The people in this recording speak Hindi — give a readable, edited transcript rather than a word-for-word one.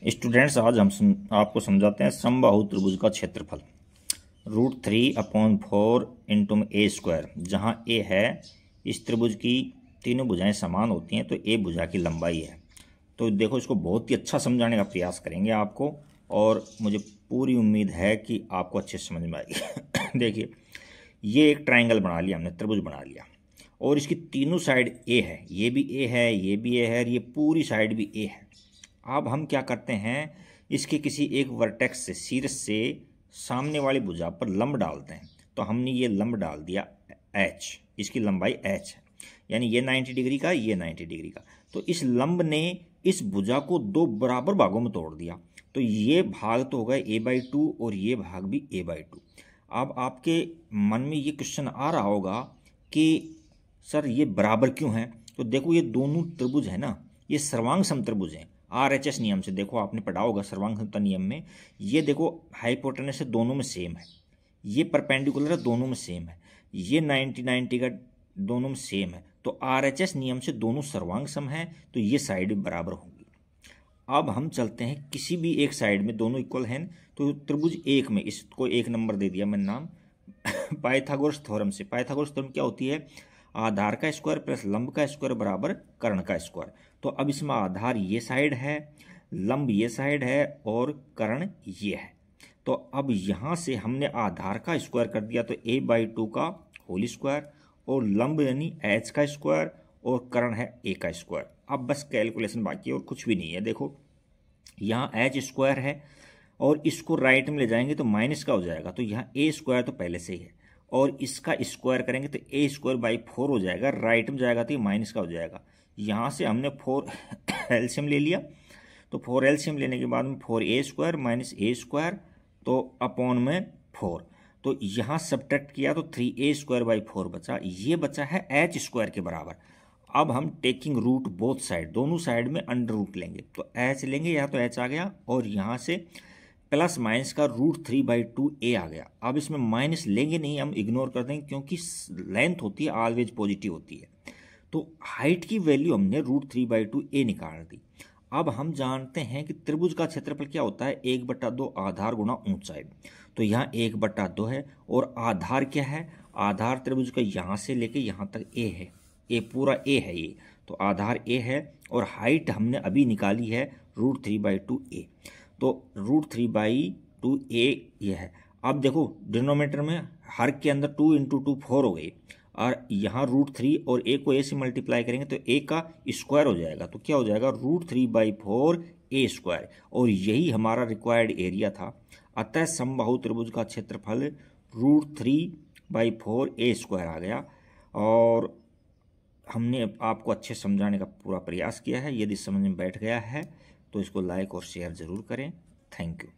स्टूडेंट्स, आज हम आपको समझाते हैं समबाहु त्रिभुज का क्षेत्रफल। √3/4 इंटू ए स्क्वायर, जहाँ ए है इस त्रिभुज की तीनों भुजाएं समान होती हैं, तो ए भुजा की लंबाई है। तो देखो, इसको बहुत ही अच्छा समझाने का प्रयास करेंगे आपको, और मुझे पूरी उम्मीद है कि आपको अच्छे से समझ में आएगी। देखिए, ये एक ट्रायंगल बना लिया हमने, त्रिभुज बना लिया, और इसकी तीनों साइड ए है, ये भी ए है, ये भी ए है, और ये पूरी साइड भी ए है। अब हम क्या करते हैं, इसके किसी एक वर्टेक्स से, शीर्ष से सामने वाली भुजा पर लंब डालते हैं। तो हमने ये लंब डाल दिया h, इसकी लंबाई h है, यानी ये 90 डिग्री का, ये 90 डिग्री का। तो इस लंब ने इस भुजा को दो बराबर भागों में तोड़ दिया। तो ये भाग तो हो गए a/2 और ये भाग भी a/2। अब आपके मन में ये क्वेश्चन आ रहा होगा कि सर ये बराबर क्यों है। तो देखो, ये दोनों त्रिभुज है ना, ये सर्वांग समत्रिभुज हैं। RHS नियम से, देखो आपने पढ़ा होगा सर्वांग समता नियम में, ये देखो हाइपोटेनस से दोनों में सेम है, ये परपेंडिकुलर है दोनों में सेम है, ये 90 का दोनों में सेम है। तो RHS नियम से दोनों सर्वांग सम है, तो ये साइड बराबर होंगी। अब हम चलते हैं किसी भी एक साइड में, दोनों इक्वल हैं, तो त्रिभुज एक में इसको 1 नंबर दे दिया मैंने नाम। पाइथागोरस थ्योरम से, पाइथागोरस थ्योरम क्या होती है, आधार का स्क्वायर प्लस लंब का स्क्वायर बराबर कर्ण का स्क्वायर। तो अब इसमें आधार ये साइड है, लंब ये साइड है, और कर्ण ये है। तो अब यहाँ से हमने आधार का स्क्वायर कर दिया, तो a/2 का होल स्क्वायर, और लंब यानी h का स्क्वायर, और कर्ण है a का स्क्वायर। अब बस कैलकुलेशन बाकी है और कुछ भी नहीं है। देखो, यहाँ h स्क्वायर है, और इसको राइट में ले जाएंगे तो माइनस का हो जाएगा, तो यहाँ a स्क्वायर तो पहले से ही है, और इसका स्क्वायर करेंगे तो a²/4 हो जाएगा, राइट में जाएगा तो ये माइनस का हो जाएगा। यहाँ से हमने 4 एलसीएम ले लिया, तो 4 एलसीएम लेने के बाद में 4a² माइनस a², तो अपॉन में 4। तो यहाँ सब्ट्रैक्ट किया तो 3a²/4 बचा, ये बचा है h² के बराबर। अब हम टेकिंग रूट बोथ साइड, दोनों साइड में अंडर रूट लेंगे, तो h लेंगे, यहाँ तो h आ गया, और यहाँ से प्लस माइनस का √3/2a आ गया। अब इसमें माइनस लेंगे नहीं, हम इग्नोर कर देंगे, क्योंकि लेंथ होती है ऑलवेज पॉजिटिव होती है। तो हाइट की वैल्यू हमने √3/2a निकाल दी। अब हम जानते हैं कि त्रिभुज का क्षेत्रफल क्या होता है, 1/2 आधार गुणा ऊंचाई। तो यहाँ 1/2 है, और आधार क्या है, आधार त्रिभुज का यहाँ से लेके यहाँ तक a है, a पूरा a है ये, तो आधार a है, और हाइट हमने अभी निकाली है √3/2a। तो √3/2a ये है। अब देखो, डिनोमिनेटर में हर के अंदर 2 × 2 4 हो गई, और यहाँ √3 और a को a से मल्टीप्लाई करेंगे तो a का स्क्वायर हो जाएगा, तो क्या हो जाएगा √3/4a², और यही हमारा रिक्वायर्ड एरिया था। अतः समबाहु त्रिभुज का क्षेत्रफल √3/4a² आ गया, और हमने आपको अच्छे समझाने का पूरा प्रयास किया है। यदि समझ में बैठ गया है तो इसको लाइक और शेयर ज़रूर करें। Thank you.